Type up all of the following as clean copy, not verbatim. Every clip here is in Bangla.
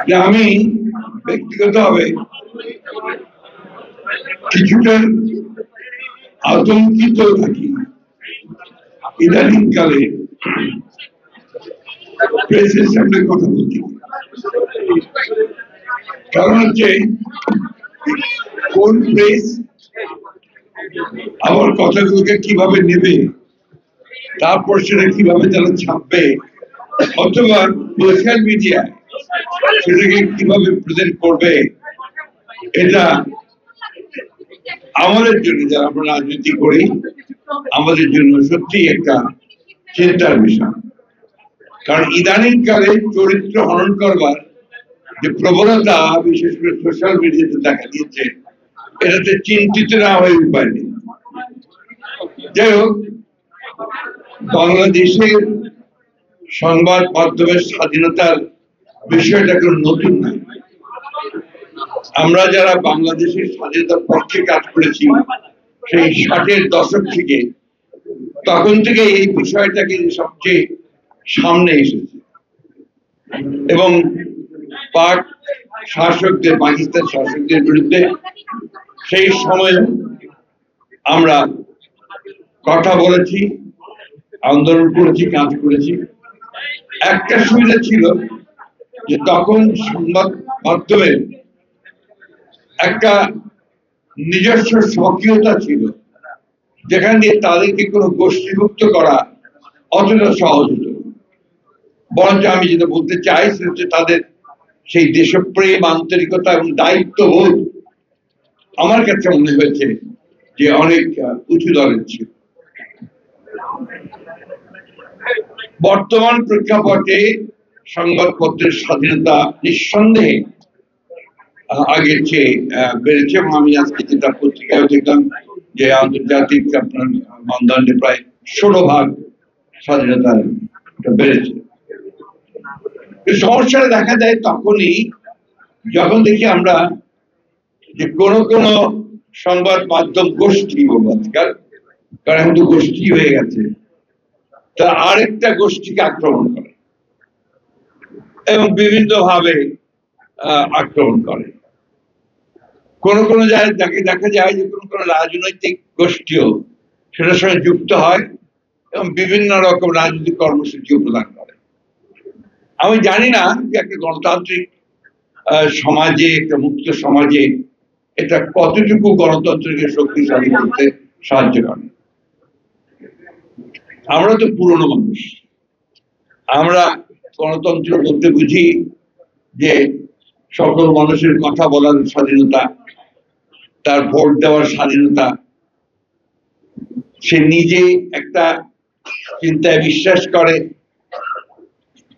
যে আমি ব্যক্তিগতভাবে কিছুটা আতঙ্কিত থাকি ইদানিং কালে প্রেসের সামনে কথা বলতে। কারণ হচ্ছে কোন প্রেস আমার কথাগুলোকে কিভাবে নেবে, তারপর সেটা কিভাবে তারা ছাপবে, অথবা সোশ্যাল মিডিয়া সেটাকে কিভাবে প্রেজেন্ট করবে, এটা আমাদের জন্য যারা আমরা রাজনীতি করি আমাদের জন্য সত্যি একটা চিন্তার বিষয়। কারণ ইদানিং কালে চরিত্র হনন করবার যে প্রবণতা বিশেষ করে সোশ্যাল মিডিয়াতে দেখা দিয়েছে, এটাতে চিন্তিত না হয়ে উপায় নেই। যাই হোক, বাংলাদেশের সংবাদ মাধ্যমের স্বাধীনতার বিষয়টা কোনো নতুন নয়। আমরা যারা বাংলাদেশের স্বাধীনতার পক্ষে কাজ করেছি সেই 60-এর দশক থেকে, তখন থেকে এই বিষয়টাকে সবচেয়ে সামনে এসেছে এবং পাক শাসকদের, পাকিস্তান শাসকদের বিরুদ্ধে সেই সময় আমরা কথা বলেছি, আন্দোলন করেছি, কাজ করেছি। একটা সুবিধা ছিল যে তখন সংবাদ মাধ্যমের একটা নিজস্ব সক্রিয়তা ছিল, যেখান দিয়ে তাদেরকে কোনো গোষ্ঠীভুক্ত করা অতটা সহজ হতো। বরঞ্চ আমি যেটা বলতে চাই সেটা হচ্ছে তাদের সেই দেশপ্রেম, আন্তরিকতা এবং দায়িত্ববোধ আমার কাছে মনে হয়েছে যে অনেক উঁচু দরের ছিল। বর্তমান প্রেক্ষাপটে সংবাদপত্রের স্বাধীনতা নিঃসন্দেহে আগের চেয়ে বেড়েছে এবং আমি আজকে যেটা পত্রিকায় দেখলাম যে আন্তর্জাতিক আপনার মানদণ্ডে প্রায় 16% স্বাধীনতা বেড়েছে। সমস্যাটা দেখা দেয় তখনই যখন দেখি আমরা যে কোন কোন সংবাদ মাধ্যম গোষ্ঠী বলবো আজকাল, কারণ এখন তো গোষ্ঠী হয়ে গেছে, তারা আরেকটা গোষ্ঠীকে আক্রমণ করে এবং বিভিন্ন ভাবে আক্রমণ করে। কোন কোন জায়গায় দেখা যায় যে কোন কোন রাজনৈতিক গোষ্ঠীও সেটার সঙ্গে যুক্ত হয় এবং বিভিন্ন রকম রাজনৈতিক কর্মসূচিও প্রদান করে। আমি জানি না যে একটা গণতান্ত্রিক সমাজে, একটা মুক্ত সমাজে এটা কতটুকু গণতন্ত্রকে শক্তিশালী করতে সাহায্য করে। আমরা তো পুরনো মানুষ, আমরা গণতন্ত্র বলতে বুঝি যে সকল মানুষের কথা বলার স্বাধীনতা, তার ভোট দেওয়ার স্বাধীনতা, সে নিজে একটা চিন্তায় বিশ্বাস করে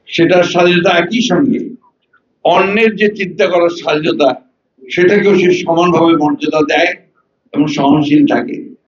সেটার স্বাধীনতা, একই সঙ্গে অন্যের যে চিন্তা করার স্বাধীনতা সেটাকেও সে সমানভাবে মর্যাদা দেয় এবং সহনশীল থাকে।